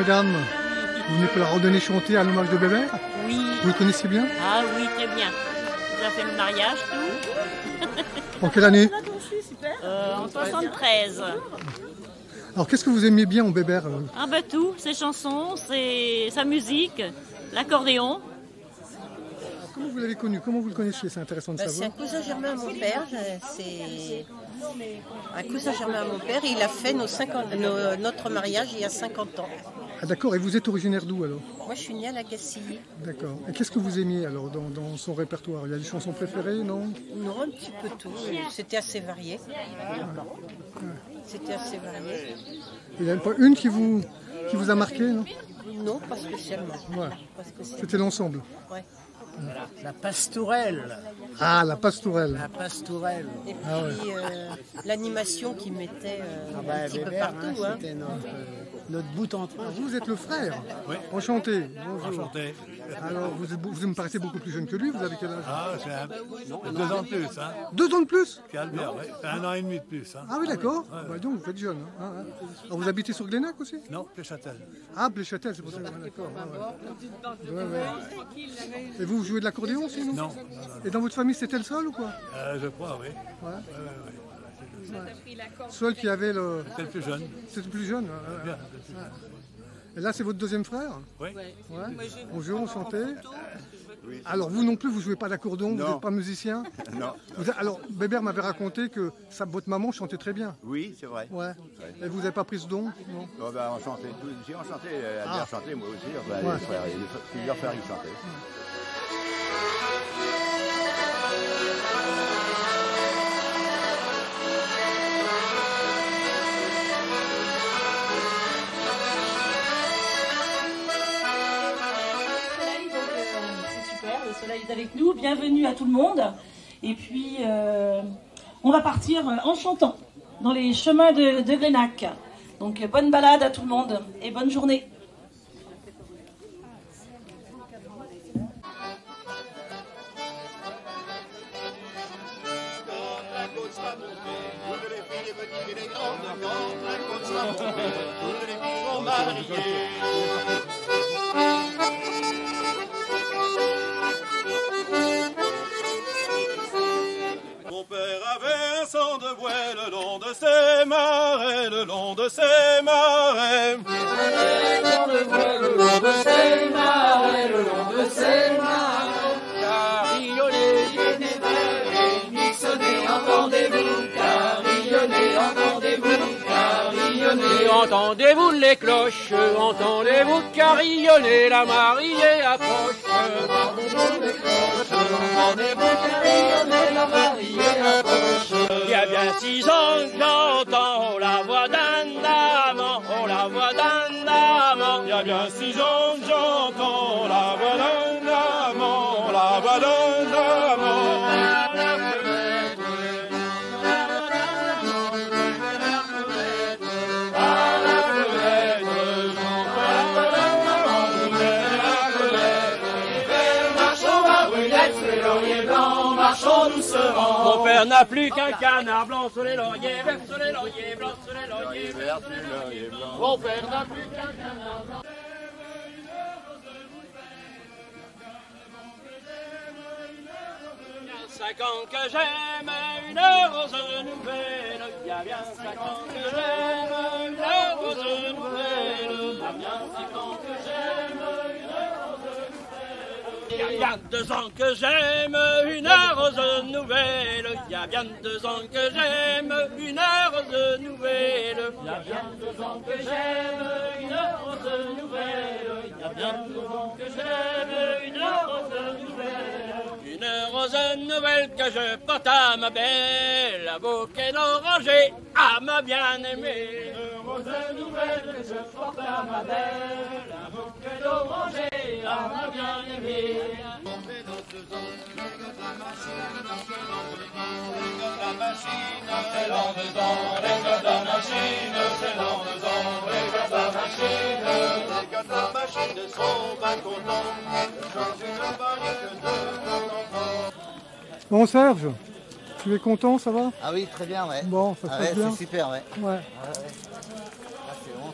Notre-Dame. Vous venez pour la randonnée chantée à l'hommage de Bébert? Oui. Vous le connaissez bien? Ah oui, très bien. Vous avez fait le mariage, tout? En quelle année? En 73. Alors qu'est-ce que vous aimiez bien en Bébert? Ah bah tout, ses chansons, sa musique, l'accordéon. Comment vous l'avez connu? Comment vous le connaissiez? C'est intéressant de C'est savoir. un cousin germain à mon père. C'est un cousin germain à mon père. Il a fait notre mariage il y a 50 ans. Ah d'accord, et vous êtes originaire d'où alors? Moi, je suis née à la Gacilly. D'accord. Et qu'est-ce que vous aimiez alors dans son répertoire? Il y a des chansons préférées, non? Non, un petit peu tout. C'était assez varié. C'était assez varié. Il n'y en a pas une qui vous a marqué, non? Non, pas spécialement. Ouais. Pas spécialement. C'était l'ensemble. Ouais. La pastourelle. Ah, la pastourelle. La pastourelle. Et puis Ah ouais. l'animation qu'il mettait un petit peu Bébert, partout. hein, c'était notre bout en train. Vous êtes le frère? Oui. Enchanté. Bonjour. Enchanté. Alors, vous me paraissez beaucoup plus jeune que lui. Vous avez quel âge? Ah, c'est 2 ans de plus, hein. 2 ans de plus? Qu'Albert, oui. C'est 1 an et demi de plus, hein. Ah oui, d'accord. Bah donc, vous êtes jeune. Hein. Alors, vous habitez sur Glénac aussi? Non, Pléchâtel. Ah, Pléchâtel, c'est pour ça. Ouais, d'accord. Ouais, ouais. Et vous jouez de l'accordéon aussi, non? Non. Et dans votre famille, c'était le seul ou quoi? Je crois, oui. Ouais. Seul qui avait le... C'est le plus jeune. C'est le plus jeune. Bien. Et là, c'est votre deuxième frère? Oui. Ouais. Bonjour, enchanté. Alors, vous non plus, vous jouez pas d'accordéon, vous n'êtes pas musicien? Non. Alors, Bébert m'avait raconté que votre maman chantait très bien. Oui, c'est vrai. Ouais. Et vous n'avez pas pris ce don? Non. Oh, ben, enchanté. J'ai enchanté, elle a bien chanté, moi aussi. Enfin, Ouais. les frères, il y a plusieurs frères qui chantaient. C'est super, le soleil est avec nous. Bienvenue à tout le monde. Et puis, on va partir en chantant dans les chemins de Glénac. Donc, bonne balade à tout le monde et bonne journée. Mon père avait un sang de bouet le long de ses marais, le long de ses marais. Un sang de bouet le long de ses marais, le long de ses marais. Carillonnez, Nixonnez, entendez-vous, carillonnez, entendez-vous, carillonnez. Entendez-vous les cloches, entendez-vous carillonner, la mariée approche. Entendez-vous les cloches, entendez-vous carillonner, la mariée approche. Il y a bien 6 ans que j'entends la voix d'un amant, oh la voix d'un amant. Il y a bien 6 ans que j'entends la voix d'un amant, la voix d'un amant. Mon père n'a plus qu'un canard blanc sur les lauriers, vert sur les lauriers, blanc sur les lauriers, vert sur les lauriers blancs. Mon père n'a plus qu'un canard blanc. 5 ans que j'aime une rose nouvelle, il y a bien 5 ans que j'aime une rose nouvelle, il y a bien 5 ans que j'aime une rose nouvelle. Il y a bien 2 ans que j'aime une rose nouvelle, il y a bien 2 ans que j'aime une rose nouvelle, il y a bien 2 ans que j'aime une rose nouvelle, il y a bien 2 ans que j'aime une rose nouvelle. Une rose nouvelle que je porte à ma belle, un bouquet d'oranger à ma bien-aimée. Une rose nouvelle que je porte à ma belle, un bouquet d'oranger à ma bien-aimée. C'est l'an dedans, les gars de la machine, c'est l'an dedans, les gars de la machine. Les gars de la machine sont bien contents, je suis le mari que de Bon, Serge, tu es content, ça va? Ah oui, très bien, ouais. Bon, ça se passe bien? C'est super, ouais. Ouais. Ah, c'est vraiment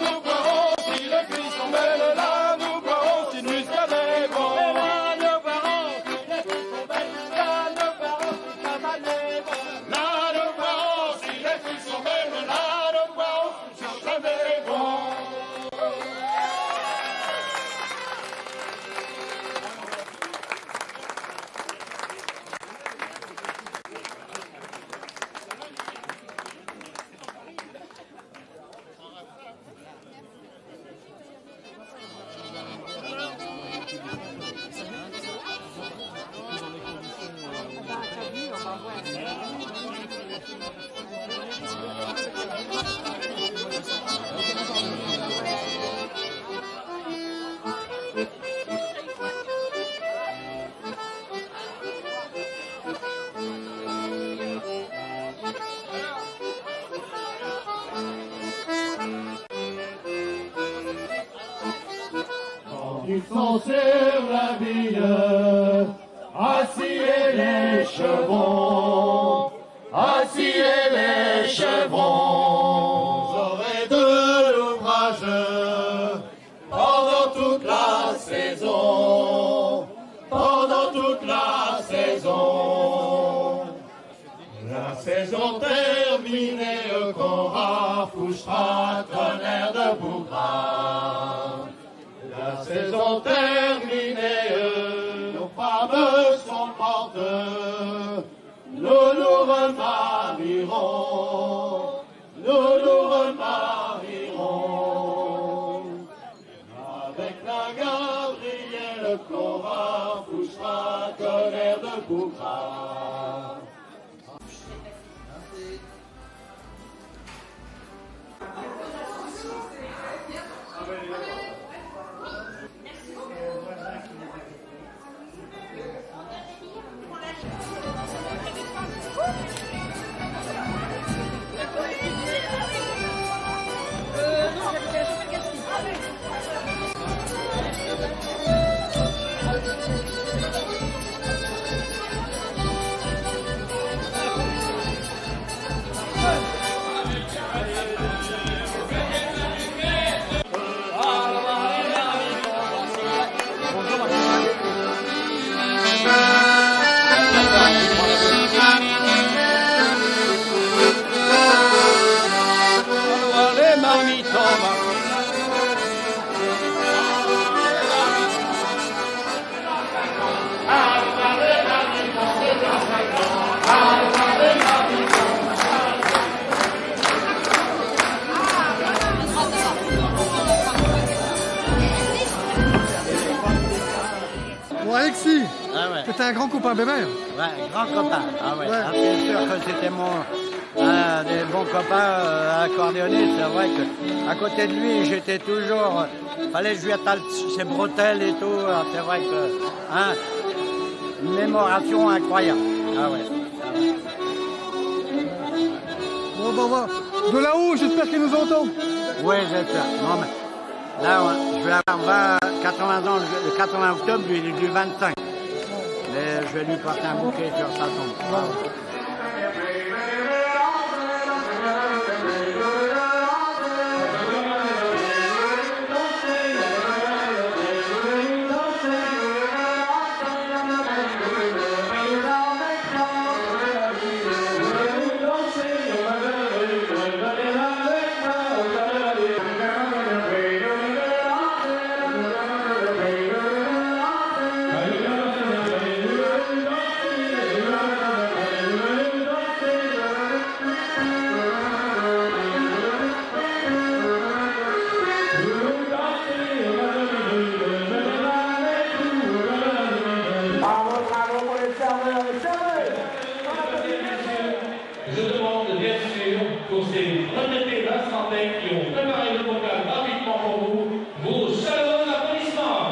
nous boirons si les filles sont belles, là nous boirons si le muscadet est bon. Là nous boirons si les filles sont belles, là nous boirons si le cabernet est bon. Là nous boirons si les filles sont belles, là nous boirons si le cabernet est bon. Ils sont sur la ville, assis et les chevrons, assis et les chevrons. Vous aurez de l'ouvrage pendant toute la saison, pendant toute la saison. La saison terminée, qu'on rafouchera tonnerre de Bougrave. La saison terminée, nos femmes sont mortes, nous nous remarierons, nous nous remarierons. Avec la Gabrielle qu'on rafouchera tonnerre de Bougrave. c'était un grand copain Bébert. Ouais, grand copain. Ah ouais. Ouais. Ah, c'est sûr que c'était des bons copains accordéonistes. C'est vrai que à côté de lui, j'étais toujours. Fallait que je lui attale ses bretelles et tout. C'est vrai que une mémoration incroyable. Ah ouais. Bon, ben, on va. De là-haut, j'espère qu'il nous entend. Oui, j'espère. Non, mais là, je vais avoir 80 ans, le 80 octobre, lui, il est du 25. Mais je vais lui porter un bouquet sur sa tombe. Je demande bien sûr pour ces retraités d'Assemblée qui ont préparé le vocal gratuitement pour vous, vos chaleureux applaudissements.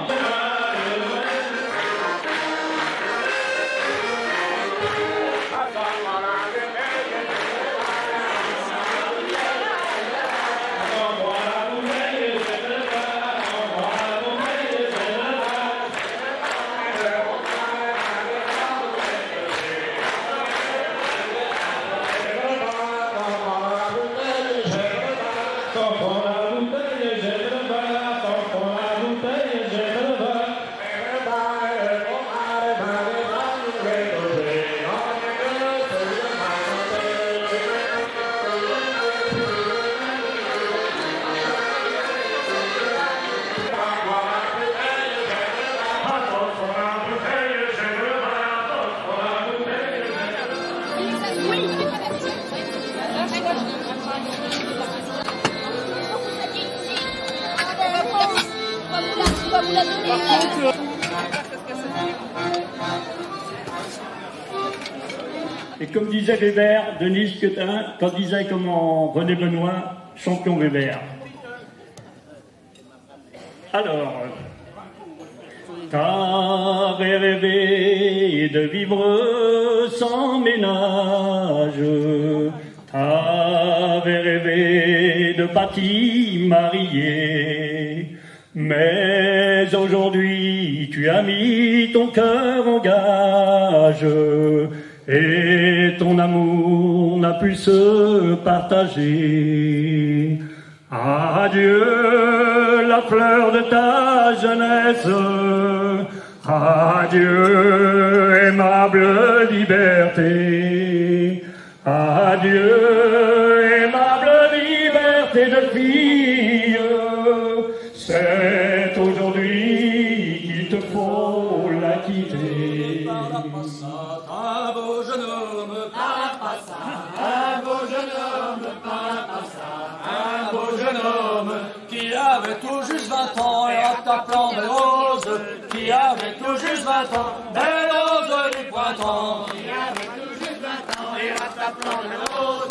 Et comme disait Weber, Denis Quetin, quand disait comment René Benoît, champion Weber. Alors, t'avais rêvé de vivre sans ménage, t'avais rêvé de Paty mariée, mais aujourd'hui tu as mis ton cœur en gage, et ton amour n'a pu se partager. Adieu la fleur de ta jeunesse, adieu aimable liberté, adieu aimable liberté de fille, c'est aujourd'hui qu'il te faut la quitter. Un beau jeune homme, un beau jeune homme, un beau jeune homme qui avait tout juste 20 ans et rataplant des roses, qui avait tout juste 20 ans, des roses du printemps, qui avait tout juste 20 ans et rataplant des roses,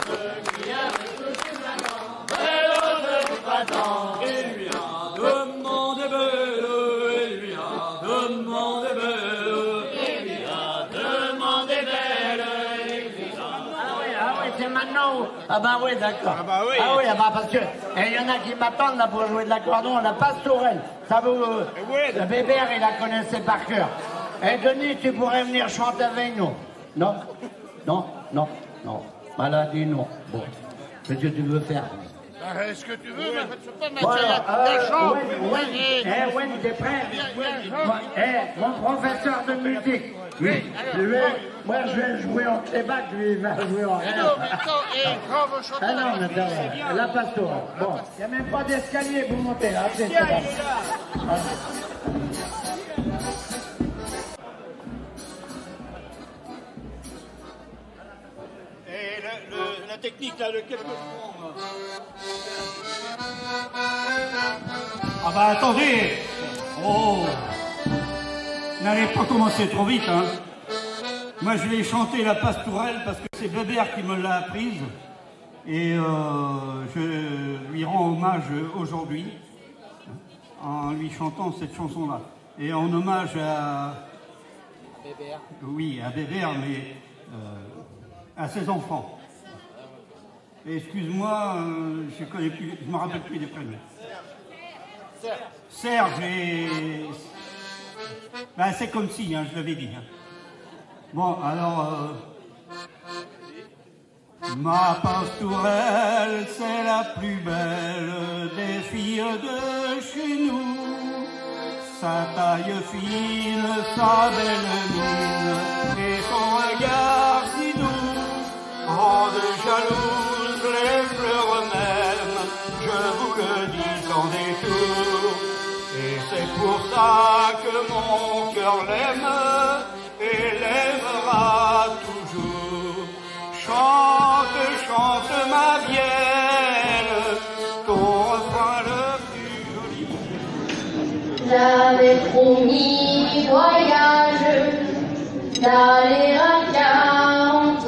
qui avait tout juste 20 ans, des roses du printemps, et lui a demandé belle, et lui a demandé belle, et lui a demandé belle, c'est maintenant. Ah bah oui, d'accord. Ah bah oui. Ah oui, parce que il y en a qui m'attendent là pour jouer de l'accordéon, la pastourelle. Ça vous, le Weber, il la connaissait par cœur. Et Denis, tu pourrais venir chanter avec nous? Non? Non? Non? Non. Maladie, non. Bon. Qu'est-ce que tu veux faire? Est-ce que tu veux, mais tu peux pas mettre Voilà, la chambre. Wen, t'es prêt? Mon professeur de musique. Oui. Moi, je vais jouer en clébac, lui, il va jouer en rêve. Quand vous chantez, ah non, mais la pastorale. Bon, il n'y a même pas d'escalier pour monter là. C'est pas. Et la technique là, de quelques secondes. Ah bah attendez. Oh. N'allez pas commencer trop vite, hein. Moi, je vais chanter la pastourelle parce que c'est Bébert qui me l'a apprise. Et je lui rends hommage aujourd'hui en lui chantant cette chanson-là. Et en hommage à... Bébert. Oui, à Bébert, mais à ses enfants. Et excuse-moi, je me rappelle plus des prénoms. Serge et... Ben, c'est comme si, hein, je l'avais dit. Hein. Bon, alors... Ma pastourelle, c'est la plus belle des filles de chez nous. Sa taille fine, sa belle mine et son regard si doux rendent jalouses les fleurs mêmes, je vous le dis sans détour. Et c'est pour ça que mon cœur l'aime et l'aimera toujours. Chante, chante ma vielle, ton refrain le plus joli. J'avais promis voyage, d'aller à 40,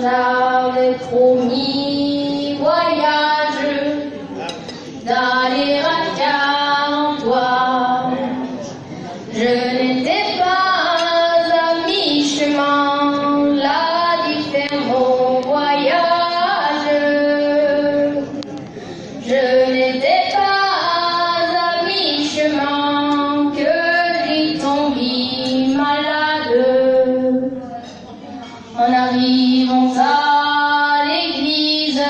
j'avais promis voyage, d'aller à 40. Je n'étais pas à mi-chemin, là diffère mon voyage. Je n'étais pas à mi-chemin que j'y tombis malade. En arrivant à l'église,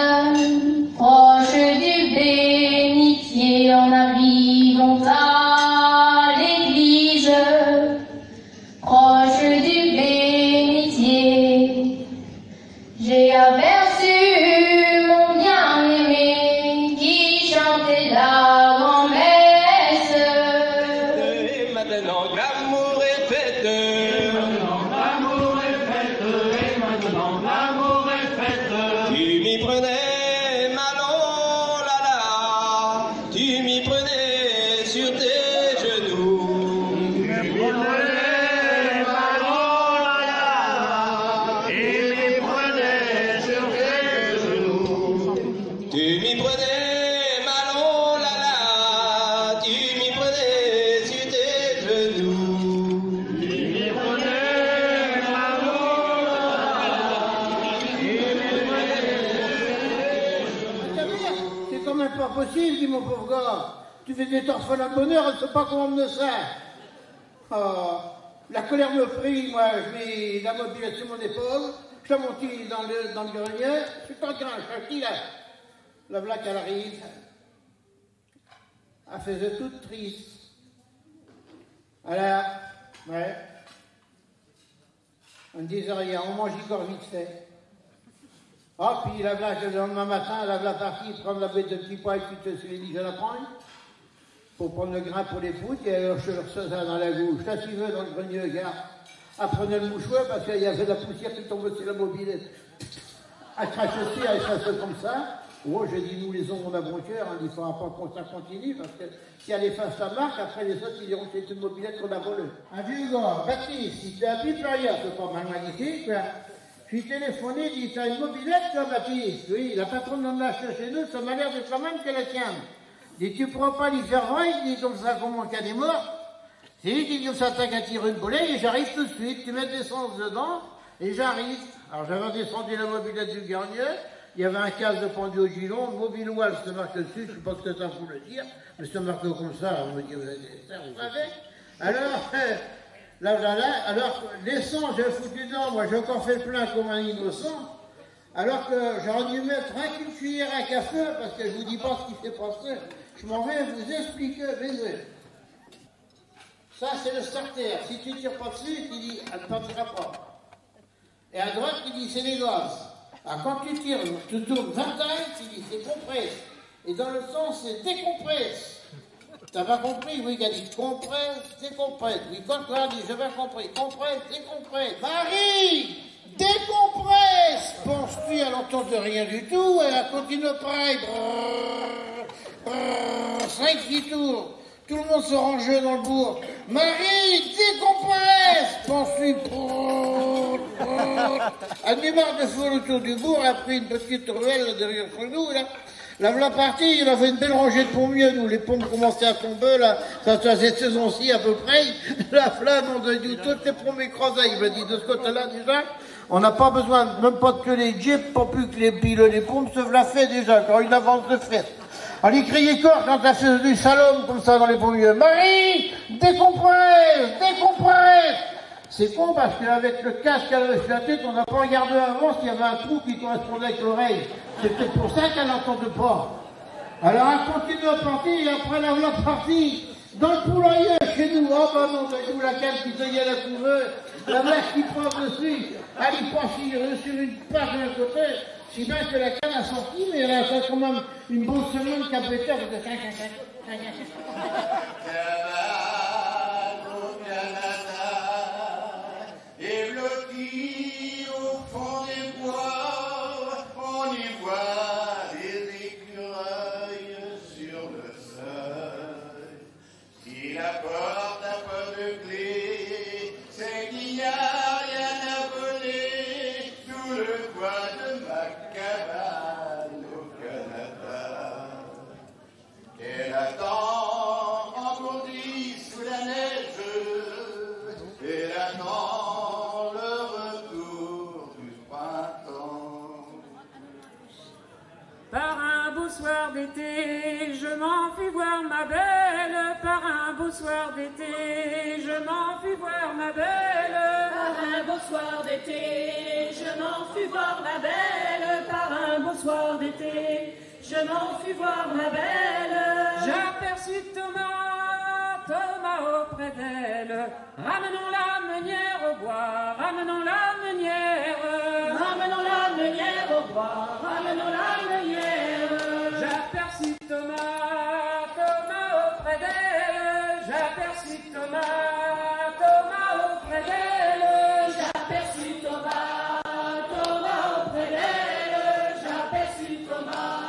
proche du bénitier, en arrivant à l'église, proche du bénitier, j'ai aperçu mon bien-aimé qui chantait la grand-messe. Et maintenant l'amour est fait, maintenant l'amour est fait, et maintenant l'amour est fait. Tu m'y prenais malon, là là, tu m'y prenais sur tes genoux. Tu m'y prenais malon, là là, et m'y prenais sur tes genoux. Tu m'y prenais malon, là là, tu m'y prenais sur tes genoux. Tu m'y prenais malon, là là, tu m'y C'est quand même pas possible, dit mon pauvre gars. Tu fais des torses à la bonne heure, elle ne sait pas comment me ça. Oh, la colère me prit, moi, je mets la mobilette sur mon épaule, je suis monté dans le grenier, je suis pas grand, je suis là. La blague, elle arrive. Elle faisait toute triste. Alors, ouais. On me disait rien, on mange encore vite fait. Ah, puis la blague, le lendemain matin, elle avait la partie, prendre la bête de petits pois et puis je lui ai dit, je la prends. Pour prendre le grain pour les foutre, et alors je leur faisais ça dans la gauche. Ça, si veut, dans le grenier, gars. Elle prenait le mouchoir parce qu'il y avait de la poussière qui tombait sur la mobilette. Elle crache aussi, elle faisait comme ça. Oh, j'ai dit, nous les hommes, on a bon cœur, il ne faudra pas qu'on ça continue, parce que si elle efface sa marque, après les autres, ils diront que c'est une mobilette qu'on a volée. Un vieux gars, Baptiste, il t'a appelé par ailleurs, c'est pas mal magnifique, quoi. Je lui ai téléphoné, il dit, t'as une mobilette, toi, Baptiste? Oui, la patronne de l'achat chez nous, ça m'a l'air d'être la même que la tienne. Il dit, tu pourras pas lui faire vrai, il dit, comme ça, comment qu'elle est morte? C'est lui qui dit, ça t'a qu'à tirer une bolée, et j'arrive tout de suite, tu mets de l'essence dedans, et j'arrive. Alors, j'avais descendu la mobilette du garnier. Il y avait un casque pendu au gilon, Mobilois, c'est marqué dessus, je ne sais pas ce que ça faut le dire, mais c'est marqué comme ça, on me dit, vous savez. Alors, alors, l'essence, j'ai foutu dedans, moi j'ai encore fait le plein comme un innocent, alors que j'aurais dû mettre une cuillère à café, parce que je ne vous dis pas ce qui s'est passé, je m'en vais vous expliquer, baiser. Ça, c'est le starter, si tu ne tires pas dessus, tu dis, elle ne partira pas. Et à droite, tu dis, c'est les gaz. Alors quand tu tires, tu tournes 20 tailles, tu dis c'est compresse. Et dans le sens, c'est décompresse. T'as pas compris? Oui, il a dit compresse, décompresse. Oui, quand tu dit, j'ai pas compris. Compresse, décompresse. Marie, décompresse. Penses-tu, elle n'entend de rien du tout, elle continue pareil. 5-6 tours. Tout le monde se range dans le bourg. Marie, décompresse! Poursuit. Elle démarre de faire le tour du bourg, elle a pris une petite ruelle derrière chez nous, là. La voilà partie, il avait une belle rangée de pommiers, nous, les pommes commençaient à tomber, là, ça se faisait saison-ci à peu près. La flamme, on a dit, toutes les pommes écrasées, il m'a dit, de ce côté-là, déjà, on n'a pas besoin, même pas que les jeeps, pas plus que les piles, les pommes se la fait déjà, quand une avance de fait. Elle y criait corps quand elle faisait du salom, comme ça, dans les pommiers. Marie, décompresse, décompresse! C'est con parce qu'avec le casque qu'elle avait sur la tête, on n'a pas regardé avant s'il y avait un trou qui correspondait avec l'oreille. C'est peut-être pour ça qu'elle n'entendait pas. Alors elle continue à partir et après la voilà partie dans le poulailler chez nous. Oh bah non, nous la canne qui payait la couveuse, la vache qui prend dessus, elle y passe sur une page d'un côté, si bien que la canne a sorti, mais elle a fait quand même une bonne semaine qu'à péter. Et blotti au fond des bois, on y voit des écureuils sur le seuil. Si la porte n'a pas de clé, c'est qu'il n'y a rien à voler sous le toit de ma cabane au Canada. Elle attend engourdie sous la neige, elle attend le retour du printemps. Par un beau soir d'été, je m'en fus voir ma belle. Par un beau soir d'été, je m'en fus voir ma belle. Par un beau soir d'été, je m'en fus voir ma belle. Par un beau soir d'été, je m'en fus voir ma belle. J'aperçus Thomas auprès d'elle. Ramenons la meunière au bois, ramenons la meunière. Ramenons la meunière au bois, ramenons la meunière. J'aperçus Thomas auprès d'elle. J'aperçus Thomas auprès d'elle. J'aperçus Thomas auprès d'elle. J'aperçus Thomas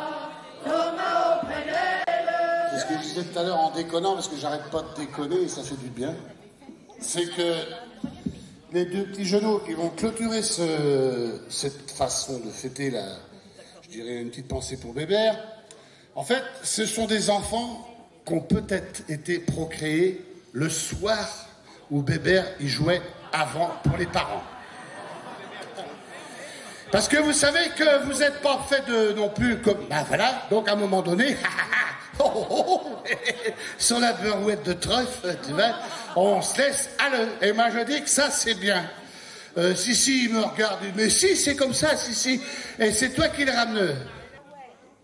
auprès d'elle. C'est ce que je disais tout à l'heure en déconnant, parce que j'arrête pas de déconner et ça fait du bien. C'est que les deux petits genoux qui vont clôturer cette façon de fêter je dirais une petite pensée pour Bébert. En fait, ce sont des enfants qui ont peut-être été procréés le soir où Bébert y jouait avant pour les parents. Parce que vous savez que vous n'êtes pas fait non plus comme... Ben voilà, donc à un moment donné... sur la beurrouette de trèfle, tu vois, on se laisse aller. Et moi je dis que ça c'est bien. Si, il me regarde, mais si, c'est comme ça, si. Et c'est toi qui le ramènes.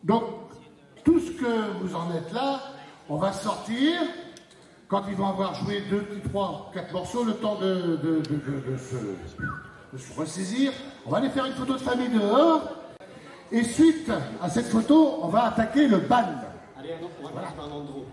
Donc, tout ce que vous en êtes là, on va sortir. Quand ils vont avoir joué 2, 3, 4 morceaux, le temps de se ressaisir, on va aller faire une photo de famille dehors. Et suite à cette photo, on va attaquer le bal. Allez, on va faire un endroit.